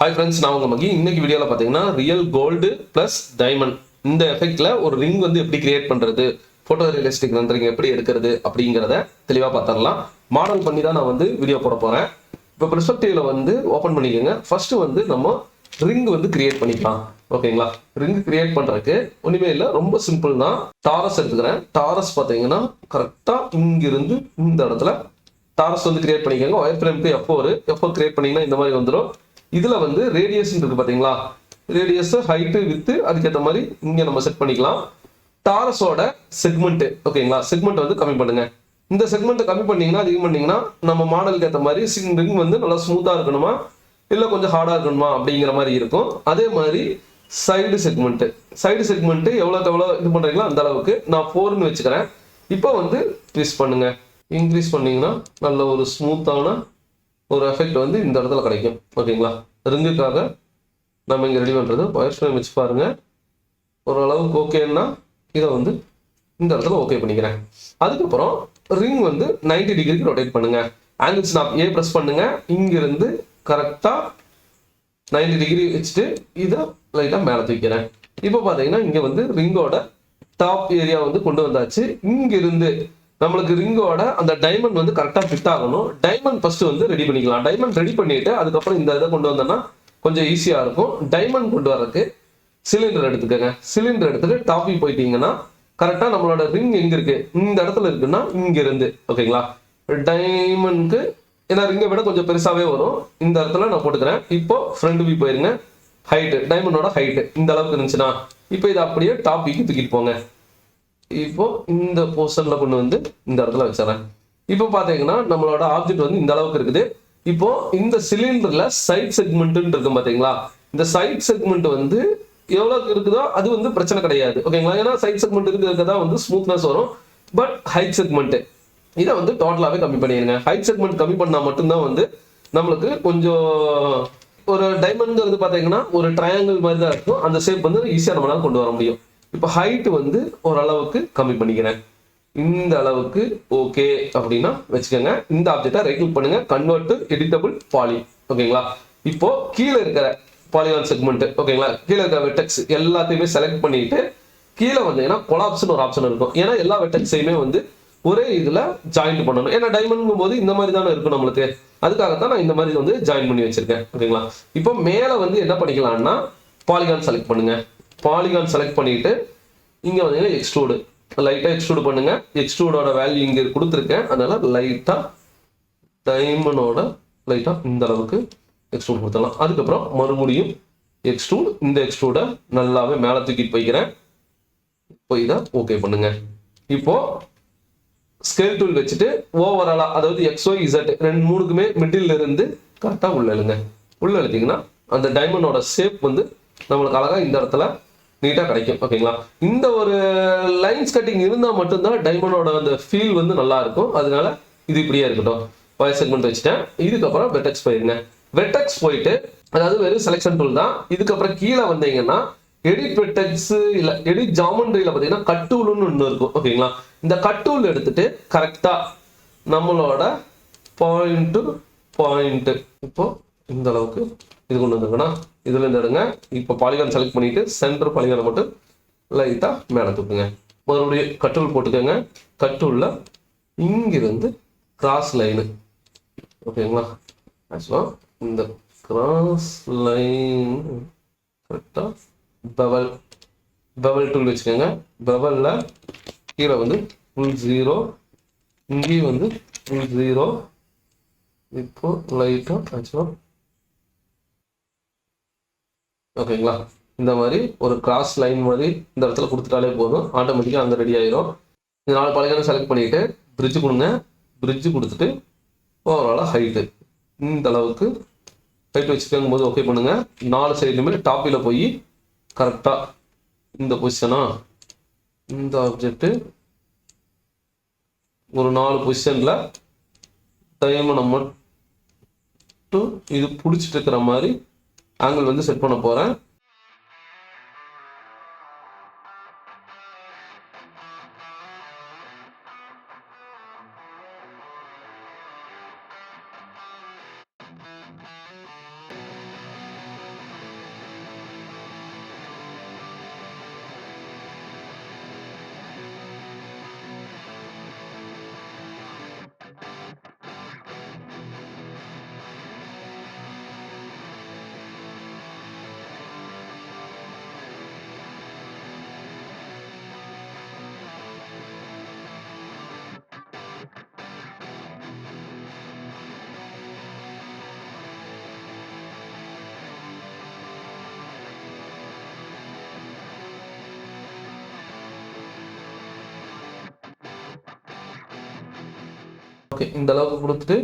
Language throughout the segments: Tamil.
ஹாய் ஃப்ரெண்ட்ஸ், நான் உங்க மகி. இன்னைக்கு வீடியோவில் பார்த்தீங்கன்னா ரியல் கோல்டு ப்ளஸ் டைமண்ட் இந்த எஃபெக்ட்ல ஒரு ரிங் வந்து எப்படி கிரியேட் பண்றது, ஃபோட்டோ ரியலிஸ்டிக் ரிங் எப்படி எடுக்கிறது அப்படிங்கிறத தெளிவாக பார்த்துடலாம். மாடல் பண்ணி தான் நான் வந்து வீடியோ போட போகிறேன். இப்போ பெர்ஸ்பெக்டிவ்ல வந்து ஓப்பன் பண்ணிக்கோங்க. ஃபர்ஸ்ட் வந்து நம்ம ரிங் வந்து கிரியேட் பண்ணிக்கலாம். ஓகேங்களா? ரிங் கிரியேட் பண்ணுறதுக்கு ஒன்றுமே இல்லை, ரொம்ப சிம்பிள் தான். டாரஸ் எடுத்துக்கிறேன். டாரஸ் பார்த்தீங்கன்னா கரெக்டாக இங்கிருந்து இந்த இடத்துல டாரஸ் வந்து கிரியேட் பண்ணிக்கோங்க. ஒயர் ஃப்ரேம்க்கு F4 கிரியேட் பண்ணிங்கன்னா இந்த மாதிரி வந்துடும். இதுல வந்து ரேடியஸ் இருக்கு பாத்தீங்களா, ரேடியஸ் ஹைட் வித் அதுக்கேற்ற மாதிரி இங்க நம்ம செட் பண்ணிக்கலாம். டாரஸோட செக்மெண்ட், ஓகேங்களா, செக்மெண்ட் வந்து கம்மி பண்ணுங்க. இந்த செக்மெண்ட் கம்மி பண்ணீங்கன்னா அதிகம் பண்ணீங்கன்னா நம்ம மாடலுக்கு ஏற்ற மாதிரி ரிங் வந்து நல்லா ஸ்மூத்தா இருக்கணுமா இல்ல கொஞ்சம் ஹார்டா இருக்கணுமா அப்படிங்கிற மாதிரி இருக்கும். அதே மாதிரி சைடு செக்மெண்ட் எவ்வளோக்கு எவ்வளோ இது பண்றீங்களோ அந்த அளவுக்கு நான் 4ன்னு வச்சுக்கிறேன். இப்போ வந்து ட்விஸ்ட் பண்ணுங்க. இன்க்ரீஸ் பண்ணீங்கன்னா நல்ல ஒரு ஸ்மூத்தான ஒரு எஃபெக்ட் வந்து இந்த இடத்துல கிடைக்கும். ஓகேங்களா? ரிங்குக்காக நம்ம இங்கே ரெடி பண்ணுறது ஒயர் ஃப்ரேம் வச்சு பாருங்க. ஓரளவுக்கு ஓகேன்னா இதை வந்து இந்த இடத்துல ஓகே பண்ணிக்கிறேன். அதுக்கப்புறம் ரிங் வந்து 90 டிகிரிக்கு ரொட்டேட் பண்ணுங்க. ஆங்கிள் ஸ்னாப் ஏ ப்ரெஸ் பண்ணுங்க. இங்கிருந்து கரெக்டாக 90 டிகிரி வச்சுட்டு இதை லைட்டாக மேலே தூக்கிறேன். இப்போ பார்த்தீங்கன்னா இங்கே வந்து ரிங்கோட டாப் ஏரியா வந்து கொண்டு வந்தாச்சு. இங்கிருந்து நம்மளுக்கு ரிங்கோட அந்த டைமண்ட் வந்து கரெக்டாக ஃபிட் ஆகணும். டைமண்ட் ஃபர்ஸ்ட் வந்து ரெடி பண்ணிக்கலாம். டைமண்ட் ரெடி பண்ணிட்டு அதுக்கப்புறம் இந்த இதை கொண்டு வந்தோம்னா கொஞ்சம் ஈஸியாக இருக்கும். டைமண்ட் கொண்டு வரதுக்கு சிலிண்டர் எடுத்துக்கோங்க. சிலிண்டர் எடுத்துட்டு டாப்பிங் போயிட்டீங்கன்னா கரெக்டாக நம்மளோட ரிங் எங்க இருக்கு, இந்த இடத்துல இருக்குன்னா இங்க இருந்து, ஓகேங்களா, டைமண்ட்க்கு ஏன்னா ரிங்கை விட கொஞ்சம் பெருசாவே வரும். இந்த இடத்துல நான் போட்டுக்கிறேன். இப்போ ஃப்ரண்ட் வியூ போயிருங்க. ஹைட்டு, டைமண்டோட ஹைட்டு இந்த அளவுக்கு இருந்துச்சுன்னா இப்போ இதை அப்படியே டாப்பிக்கு தூக்கிட்டு போங்க. இப்போ இந்த போர்ஷன்ல கொண்டு வந்து இந்த இடத்துல வச்சிடறேன். இப்போ பாத்தீங்கன்னா நம்மளோட ஆப்ஜெக்ட் வந்து இந்த அளவுக்கு இருக்குது. இப்போ இந்த சிலிண்டர்ல சைட் செக்மெண்ட் இருக்கும் பாத்தீங்களா, இந்த சைட் செக்மெண்ட் வந்து எவ்வளவு இருக்குதோ அது வந்து பிரச்சனை கிடையாது. ஓகேங்களா? ஏன்னா சைட் செக்மெண்ட் இருக்கிறதா வந்து ஸ்மூத்னஸ் வரும். பட் ஹைட் செக்மெண்ட் இதை வந்து டோட்டலாவே கம்மி பண்ணிடுங்க. ஹைட் செக்மெண்ட் கம்மி பண்ணா மட்டும்தான் வந்து நம்மளுக்கு கொஞ்சம் ஒரு டைமண்ட் வந்து பாத்தீங்கன்னா ஒரு ட்ரையாங்கிள் மாதிரி தான் இருக்கும். அந்த ஷேப் வந்து ஈஸியா நம்மளால கொண்டு வர முடியும். இப்போ ஹைட் வந்து ஓரளவுக்கு கம்மி பண்ணிக்கிறேன். இந்த அளவுக்கு ஓகே அப்படின்னா வச்சுக்கோங்க. இந்த ஆப்ஜெக்டை ரைட் கிளிக் பண்ணுங்க, கன்வெர்ட் டு எடிட்டபிள் பாலி. ஓகேங்களா? இப்போ கீழே இருக்கிற பாலிகான் செக்மெண்ட், ஓகேங்களா, கீழே இருக்கிற வெர்டெக்ஸ் எல்லாத்தையுமே செலக்ட் பண்ணிட்டு கீழே வந்தீங்கன்னா கொலாப்ஸ்னு ஒரு ஆப்ஷன் இருக்கும். ஏன்னா எல்லா வெர்டெக்ஸையுமே வந்து ஒரே இதுல ஜாயின் பண்ணணும். ஏன்னா டைமண்ட்ங்கும் போது இந்த மாதிரி தானே இருக்கும் நம்மளுக்கு. அதுக்காகத்தான் நான் இந்த மாதிரி வந்து ஜாயின் பண்ணி வச்சிருக்கேன். ஓகேங்களா? இப்போ மேல வந்து என்ன பண்ணிக்கலாம்னா பாலிகான் செலக்ட் பண்ணுங்க. பாலிகான் செலக்ட் பண்ணிட்டு இங்க வந்து எக்ஸ்ட்ரூடு லைட்டா எக்ஸ்ட்ரூட் பண்ணுங்க. எக்ஸ்ட்ரூடோட வேல்யூ இங்க கொடுத்துருக்கேன். அதனால லைட்டா டைமண்டோட லைட்டா இந்த அளவுக்கு எக்ஸ்ட்ரூட் கொடுத்துடலாம். அதுக்கப்புறம் மறுபடியும் எக்ஸ்ட்ரூட், இந்த எக்ஸ்ட்ரூட நல்லாவே மேல தூக்கிட்டு போய்க்கிறேன். இப்போ இதை ஓகே பண்ணுங்க. இப்போ ஸ்கேல் டூல் வச்சுட்டு ஓவராலா, அதாவது XYZ ரெண்டு மூணுக்குமே மிடில் இருந்து கரெக்டா உள்ள எழுங்க. உள்ள எழுதிங்கன்னா அந்த டைமண்டோட ஷேப் வந்து நம்மளுக்கு அழகா இந்த இடத்துல நீட்டா கிடைக்கும். ஓகேங்களா? இந்த ஒரு லைன்ஸ் கட்டிங் இருந்தா மட்டும்தான் டைமண்டோட அந்த ஃபீல் வந்து நல்லா இருக்கும். அதனால இது இப்படியே இருக்கட்டும். ஒயர் செக்மெண்ட் வச்சுட்டேன். இதுக்கப்புறம் வெர்டெக்ஸ் போயிருங்க. வெர்டெக்ஸ் போயிட்டு, அதாவது வெறும் செலக்ஷன் டூல் தான். இதுக்கப்புறம் கீழே வந்தீங்கன்னா எடிட் வெர்டெக்ஸ் இல்ல எடிட் ஜாமெண்ட்ரியில பாத்தீங்கன்னா கட் டூல்னு ஒன்று இருக்கும். ஓகேங்களா? இந்த கட் டூல் எடுத்துட்டு கரெக்டா நம்மளோட பாயிண்ட் டு பாயிண்ட் இப்போ இந்த அளவுக்கு இது கொண்டு வந்துருக்கா, இதுல இருந்து எடுங்க. இப்போ பாலிகான் செலக்ட் பண்ணிட்டு சென்டர் பாலிகானை மட்டும் லைட்டா மேல தூக்குங்க. மறுபடியும் கட்டூல் போட்டுக்கோங்க. கட்டூல்ல இங்கிருந்து கிராஸ் லைனு, ஓகேங்களா, ஆக்சுவலா இந்த கிராஸ் லைன் கரெக்டா பெவல் டூல் வச்சுக்கோங்க. பெவல்ல கீழே வந்து ஃபுல் 0, இங்கேயும் வந்து ஃபுல் 0. இப்போ லைட்டா ஆக்சுவலா ஓகேங்களா, இந்த மாதிரி ஒரு கிராஸ் லைன் மாதிரி இந்த இடத்துல கொடுத்துட்டாலே போதும், ஆட்டோமேட்டிக்கா அங்கே ரெடி ஆயிரும். இந்த 4 பாலிகானை செலக்ட் பண்ணிட்டு பிரிட்ஜ் கொடுங்க. பிரிட்ஜ் கொடுத்துட்டு ஓவராலாக ஹைட்டு இந்த அளவுக்கு ஹைட் வச்சுக்கோங்க போது ஓகே பண்ணுங்க. 4 சைடுலுமே டாப்பில் போய் கரெக்டாக இந்த பொசிஷனா இந்த ஆப்ஜெக்ட் ஒரு 4 பொசிஷன்ல டைமண்டை மட்டும் இது பிடிச்சிட்டு இருக்கிற மாதிரி ஆங்கிள் வந்து செட் பண்ண போறேன். ஓகே, இந்த அளவுக்கு கொடுத்துட்டு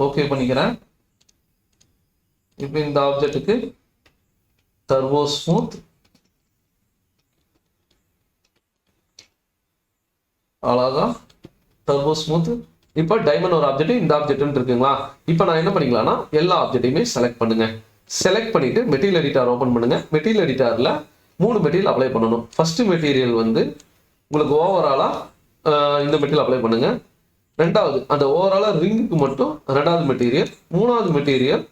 ஓகே பண்ணிக்கிறேன். இப்போ இந்த ஆப்ஜெக்ட்டுக்கு டர்போ ஸ்மூத், அழகா டர்போ ஸ்மூத். இப்போ டைமண்ட் ஒரு ஆப்ஜெக்ட், இந்த ஆப்ஜெக்ட் இருக்குங்களா? இப்போ நான் என்ன பண்ணிக்கலாம்னா எல்லா ஆப்ஜெக்டையுமே செலக்ட் பண்ணுங்க. செலக்ட் பண்ணிட்டு மெட்டீரியல் எடிட்டர் ஓப்பன் பண்ணுங்க. மெட்டீரியல் எடிட்டர்ல 3 மெட்டீரியல் அப்ளை பண்ணணும். ஃபர்ஸ்ட் மெட்டீரியல் வந்து உங்களுக்கு ஓவராலா இந்த மெட்டீரியல் அப்ளை பண்ணுங்க. ரெண்டாவது அந்த ஓவராலா ரிங்குக்கு மட்டும் ரெண்டாவது மெட்டீரியல், மூணாவது மெட்டீரியல்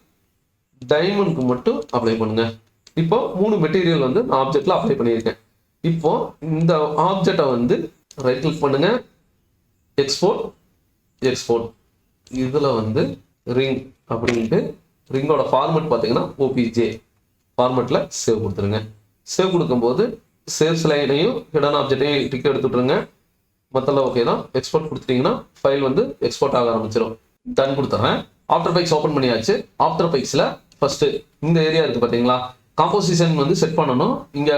டைமண்ட்க்கு மட்டும் அப்ளை பண்ணுங்க. இப்போ 3 மெட்டீரியல் வந்து நான் ஆப்ஜெக்ட்ல அப்ளை பண்ணியிருக்கேன். இப்போ இந்த ஆப்ஜெக்டை வந்து ரைட் கிளிக் பண்ணுங்க, எக்ஸ்போர்ட், எக்ஸ்போர்ட். இதுல வந்து ரிங் அப்படின்ட்டு ரிங்கோட ஃபார்மேட் பார்த்தீங்கன்னா ஓபிஜே ஃபார்மேட்ல சேவ் கொடுத்துருங்க. சேவ் கொடுக்கும்போது சேவ்ஸ் லைனையும் ஹிடன் ஆப்ஜெக்டையும் டிக் எடுத்துட்டுருங்க. மொத்தம் ஓகே தான். எக்ஸ்போர்ட் கொடுத்துட்டீங்கன்னா ஃபைல் வந்து எக்ஸ்போர்ட் ஆக ஆரம்பிச்சிடும். டன் கொடுத்துறேன். ஆஃப்டர் எஃபெக்ட்ஸ் ஓப்பன் பண்ணியாச்சு. ஆஃப்டர் எஃபெக்ட்ஸ்ல ஃபர்ஸ்ட் இந்த ஏரியா இருக்கு பார்த்தீங்களா, காம்போசிஷன் வந்து செட் பண்ணணும். இங்க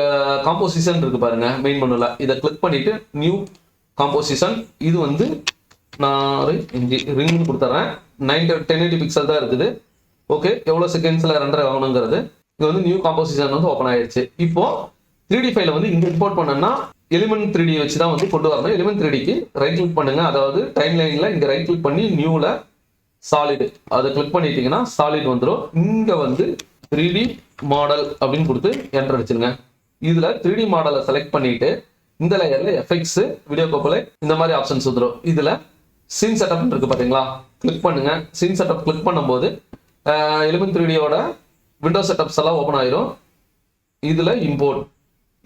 காம்போசிஷன் இருக்கு பாருங்க மெயின் மெனுல, இதை கிளிக் பண்ணிட்டு நியூ காம்போசிஷன். இது வந்து நான் ரிங் கொடுத்துறேன். 1080 பிக்சல் தான் இருக்குது. ஓகே, எவ்வளோ செகண்ட்ஸ்ல ரெண்டரை ஆகணுங்கிறது. இது வந்து நியூ காம்போசிஷன் வந்து ஓப்பன் ஆயிடுச்சு. இப்போ 3D ஃபைலை வந்து இங்க இம்போர்ட் பண்ணணும்னா எலிமெண்ட் 3D வச்சு தான் வந்து கொண்டு வரணும். எலிமெண்ட் 3Dக்கு ரைட் கிளிக் பண்ணுங்க. அதாவது டைம் லைன்ல இங்க ரைட் கிளிக் பண்ணி நியூல சாலிட் அதை கிளிக் பண்ணிட்டீங்கன்னா சாலிட் வந்துடும். இங்க வந்து 3D மாடல் அப்படின்னு கொடுத்து என்டர் அடிச்சிருங்க. இதுல 3D மாடலை செலக்ட் பண்ணிட்டு இந்த லேயர்ல எஃபெக்ட்ஸ், வீடியோ கோப்பலை இந்த மாதிரி ஆப்ஷன்ஸ் வந்துடும். இதுல சீன் செட்டப் இருக்கு பாத்தீங்களா, கிளிக் பண்ணுங்க. சீன் செட்டப் கிளிக் பண்ணும்போது எலிமெண்ட் 3Dயோட விண்டோ செட்டப்ஸ் எல்லாம் ஓப்பன் ஆயிரும். இதுல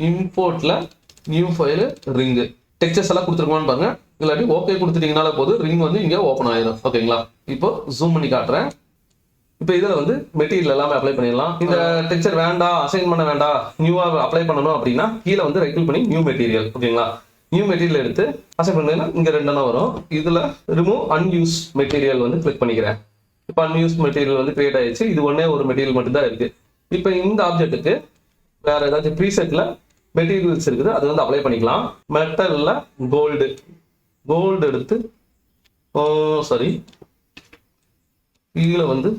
இம்போர்ட்ல நியூ ஃபைல் ரிங் டெக்ஸ்சர்ஸ் எல்லாம் கொடுத்துருக்கோம்னு பாருங்க. இல்லாட்டி ஓகே கொடுத்துட்டீங்கனால போது ரிங் வந்து இங்க ஓப்பன் ஆயிரும். ஓகேங்களா? இப்போ ஜூம் பண்ணி காட்டுறேன். இப்போ இதுல வந்து மெட்டீரியல் எல்லாமே அப்ளை பண்ணிடலாம். இந்த டெக்ஸ்சர் வேண்டாம், அசைன் பண்ண வேண்டாம், நியூவா அப்ளை பண்ணணும் அப்படின்னா கீழே வந்து ரைட் கிளிக் பண்ணி நியூ மெட்டீரியல். ஓகேங்களா? நியூ மெட்டீரியல் எடுத்து அசைன் பண்ணீங்கன்னா இங்க 2 வரும். இதுல ரிமூவ் அன்யூஸ் மெட்டீரியல் வந்து கிளிக் பண்ணிக்கிறேன். இப்போ அன்யூஸ் மெட்டீரியல் வந்து கிரியேட் ஆயிடுச்சு. இது ஒன்னே ஒரு மெட்டீரியல் மட்டும் தான் இருக்கு. இப்போ இந்த ஆப்ஜெக்ட்டுக்கு வேற ஏதாச்சும் ப்ரீசெட்ல மெட்டீரியல்ஸ் இருக்குது, அது வந்து அப்ளை பண்ணிக்கலாம். மெட்டல்ல கோல்டு எடுத்து சாரி கீழே வந்து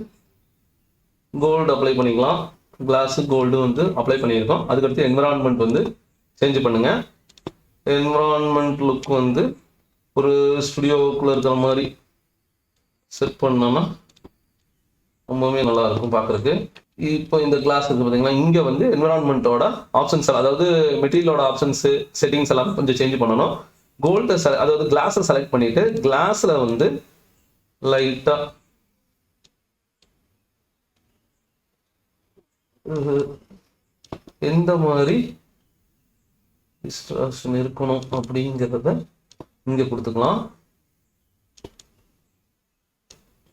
கோல்டு அப்ளை பண்ணிக்கலாம். கிளாஸ் கோல்டு வந்து அப்ளை பண்ணியிருக்கோம். அதுக்கடுத்து என்விரான்மெண்ட் வந்து சேஞ்ச் பண்ணுங்க. என்விரான்மெண்ட் லுக் வந்து ஒரு ஸ்டுடியோக்குள்ள இருக்கிற மாதிரி செட் பண்ணோம்னா ரொம்பவே நல்லா இருக்கும் பார்க்கறதுக்கு. இப்போ இந்த கிளாஸ் இருக்கு பார்த்தீங்களா, இங்கே வந்து என்விரான்மெண்ட்டோட ஆப்ஷன்ஸ், அதாவது மெட்டீரியலோட ஆப்ஷன்ஸ் செட்டிங்ஸ் எல்லாம் கொஞ்சம் சேஞ்ச் பண்ணணும். கோல்டை அதாவது கிளாஸை செலக்ட் பண்ணிட்டு கிளாஸ்ல வந்து லைட்டா எந்த மாதிரி டிஸ்ட்ராக்ஷன் இருக்கணும் அப்படிங்கிறத இங்க கொடுத்துக்கலாம்.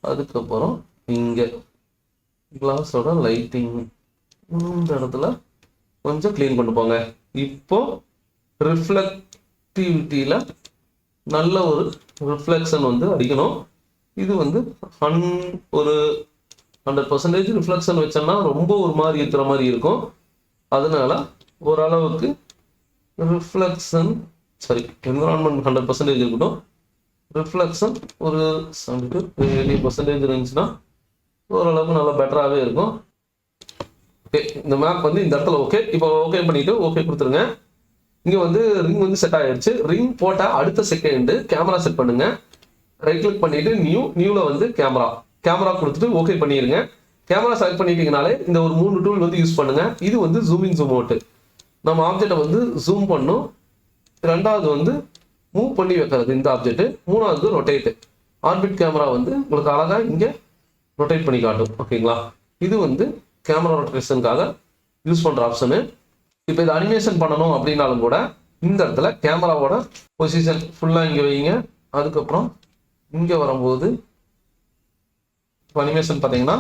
அதுக்கப்புறம் இங்க கிளாஸோட லைட்டிங் இந்த இடத்துல கொஞ்சம் கிளீன் கொண்டு போங்க. இப்போ ரிஃப்ளெக்டிவிட்டியில நல்ல ஒரு ரிஃப்ளெக்ஷன் வந்து அடிக்கணும். இது வந்து ஒரு 100% ரிஃப்ளெக்ஷன் வச்சோம்னா ரொம்ப ஒரு மாதிரி இருக்கிற மாதிரி இருக்கும். அதனால ஓரளவுக்கு ரிஃப்ளெக்ஷன் என்விரான்மெண்ட் 100% இருக்கட்டும். ரிஃப்ளெக்ஷன் ஒரு 70-80% இருந்துச்சுன்னா ஓரளவுக்கு நல்லா பெட்டராகவே இருக்கும். ஓகே, இந்த மேப் வந்து இந்த இடத்துல ஓகே. இப்போ ஓகே பண்ணிட்டு ஓகே கொடுத்துருங்க. இங்க வந்து ரிங் வந்து செட் ஆயிடுச்சு. ரிங் போட்ட அடுத்த செகண்ட் கேமரா செட் பண்ணுங்க. ரைட் கிளிக் பண்ணிட்டு நியூல வந்து கேமரா கொடுத்துட்டு ஓகே பண்ணிருங்க. கேமரா செலக்ட் பண்ணிட்டீங்கனாலே இந்த ஒரு 3 டூல் வந்து யூஸ் பண்ணுங்க. இது வந்து ஜூமிங் ஜூம் அவுட், நம்ம ஆப்ஜெக்டை வந்து ஜூம் பண்ணும். ரெண்டாவது வந்து மூவ் பண்ணி வைக்கிறது இந்த ஆப்ஜெக்ட். மூணாவது ரொட்டேட். ஆர்பிட் கேமரா வந்து உங்களுக்கு அழகா இங்க ரொட்டேட் பண்ணி காட்டும். ஓகேங்களா? இது வந்து கேமரா ரொட்டேஷனுக்காக யூஸ் பண்ற ஆப்ஷனு. இப்போ இது அனிமேஷன் பண்ணணும் அப்படின்னாலும் கூட இந்த இடத்துல கேமராவோட பொசிஷன் ஃபுல்லா இங்க வைங்க. அதுக்கப்புறம் இங்க வரும்போது அனிமேஷன் பாத்தீங்கன்னா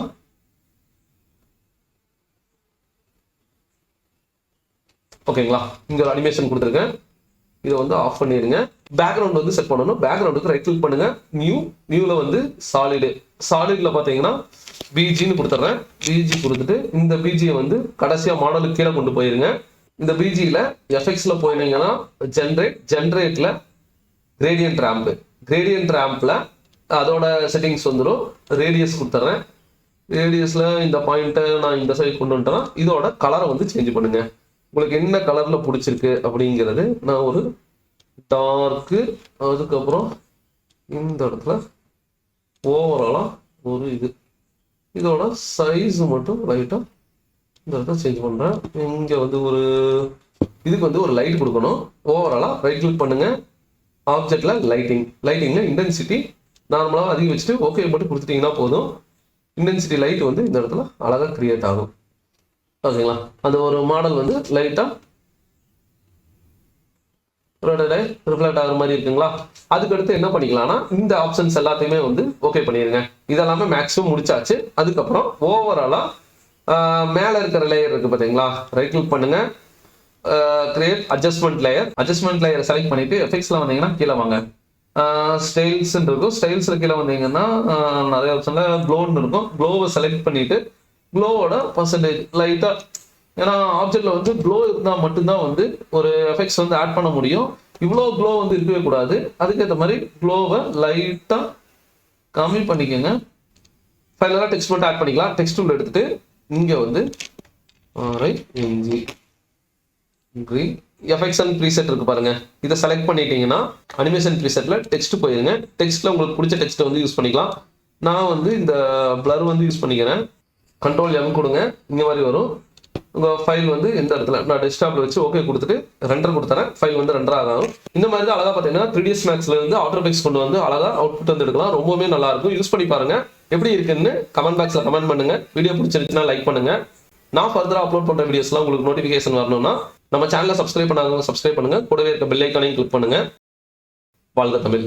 ஓகேங்களா, இங்க ஒரு அனிமேஷன் கொடுத்துருக்கேன். இதை வந்து ஆஃப் பண்ணிடுங்க. பேக்ரவுண்ட் வந்து செட் பண்ணணும். பேக்ரவுண்டுக்கு ரைட் கிளிக் பண்ணுங்க. நியூல வந்து சாலிட்ல பாத்தீங்கன்னா பிஜின்னு கொடுத்துட்றேன். பிஜி கொடுத்துட்டு இந்த பிஜியை வந்து கடைசியா மாடலுக்கு கீழே கொண்டு போயிருங்க. இந்த பிஜியில எஃபெக்ட்ஸ்ல போயிருந்தீங்கன்னா ஜென்ரேட்ல கிரேடியன்ட் ரேம்ப், கிரேடியன்ட் ரேம்ப்ல அதோட செட்டிங்ஸ் வந்துடும். ரேடியஸ் கொடுத்துட்றேன். ரேடியஸ்ல இந்த பாயிண்ட்டை நான் இந்த சைடு கொண்டு வந்துட்டேன்னா இதோட கலரை வந்து சேஞ்ச் பண்ணுங்க. உங்களுக்கு என்ன கலர்ல பிடிச்சிருக்கு அப்படிங்கிறது நான் ஒரு டார்க்கு, அதுக்கப்புறம் இந்த இடத்துல ஓவராலா ஒரு இதோட சைஸ் மட்டும் லைட்டா இந்த இடத்துல சேஞ்ச் பண்றேன். இங்க வந்து ஒரு இதுக்கு வந்து ஒரு லைட் கொடுக்கணும். ஓவராலா ரைட் கிளிக் பண்ணுங்க. ஆப்ஜெக்ட்ல லைட்டிங்ல இன்டென்சிட்டி நார்மலாக அதிகம் வச்சுட்டு ஓகே மட்டும் கொடுத்துட்டீங்கன்னா போதும். இன்டென்சிட்டி லைட் வந்து இந்த இடத்துல அழகாக கிரியேட் ஆகும். ஓகேங்களா? அந்த ஒரு மாடல் வந்து லைட்டாக ரிஃப்ளெக்ட் ஆகிற மாதிரி இருக்குங்களா? அதுக்கடுத்து என்ன பண்ணிக்கலாம்னா இந்த ஆப்ஷன்ஸ் எல்லாத்தையுமே வந்து ஓகே பண்ணிடுங்க. இதெல்லாமே மேக்ஸிமம் முடிச்சாச்சு. அதுக்கப்புறம் ஓவராலா மேலே இருக்கிற லேயர் இருக்கு பார்த்தீங்களா? ரைட் கிளிக் பண்ணுங்க. கிரியேட் அட்ஜஸ்ட்மெண்ட் லேயர் செலக்ட் பண்ணிட்டு எஃபெக்ட்ஸ்ல வந்தீங்கன்னா கீழே வாங்க. ஸ்டைல்ஸ் இருக்கும். ஸ்டைல்ஸ்ல கீழே வந்தீங்கன்னா நிறைய ஆப்ஷன்ல க்ளோன்னு இருக்கும். க்ளோவை செலக்ட் பண்ணிட்டு க்ளோவோட பர்சன்டேஜ் லைட்டா, ஏன்னா ஆப்ஜெக்ட்ல வந்து க்ளோ இருந்தால் மட்டும்தான் வந்து ஒரு எஃபெக்ட்ஸ் வந்து ஆட் பண்ண முடியும். இவ்வளோ க்ளோ வந்து இருக்கவே கூடாது. அதுக்கேற்ற மாதிரி க்ளோவை லைட்டா கம்மி பண்ணிக்கோங்க. ஃபைனலாக டெக்ஸ்ட் மட்டும் ஆட் பண்ணிக்கலாம். டெக்ஸ்ட் உள்ள எடுத்துட்டு இங்க வந்து எஃபெக்ட்ஸ் அண்ட் ப்ரீசெட் இருக்கு பாருங்க. இதை செலக்ட் பண்ணிட்டீங்கன்னா அனிமேஷன் ப்ரீசெட்ல டெக்ஸ்ட் போயிருங்க. டெக்ஸ்ட்ல உங்களுக்கு பிடிச்ச டெக்ஸ்ட் வந்து யூஸ் பண்ணிக்கலாம். நான் வந்து இந்த பிளர் வந்து யூஸ் பண்ணிக்கிறேன். கண்ட்ரோல் எம் கொடுங்க. இந்த மாதிரி வரும். உங்கள் ஃபைல் வந்து இந்த இடத்துல நான் டெஸ்க்டாப்ல வச்சு ஓகே கொடுத்துட்டு ரெண்டர் கொடுத்துறேன். ஃபைல் வந்து ரெண்டர் ஆகும். இந்த மாதிரி தான் அழகாக பார்த்தீங்கன்னா 3ds Maxல இருந்து ஆஃப்டர் எஃபெக்ட்ஸ் கொண்டு வந்து அழகாக அவுட்புட் வந்து எடுக்கலாம். ரொம்பவே நல்லா இருக்கும். யூஸ் பண்ணி பாருங்க. எப்படி இருக்குன்னு கமெண்ட் பாக்ஸ்ல கமெண்ட் பண்ணுங்க. வீடியோ பிடிச்சிருந்துச்சுன்னா லைக் பண்ணுங்க. நான் ஃபர்தரா அப்லோட் பண்ற வீடியோஸ்லாம் உங்களுக்கு நோட்டிஃபிகேஷன் வரணும்னா நம்ம சேனலை சப்ஸ்கிரைப் பண்ணாதவங்க சப்ஸ்கிரைப் பண்ணுங்க. கூடவே இருக்க பெல் ஐகானையும் கிளிக் பண்ணுங்க. வாழ்க தமிழ்.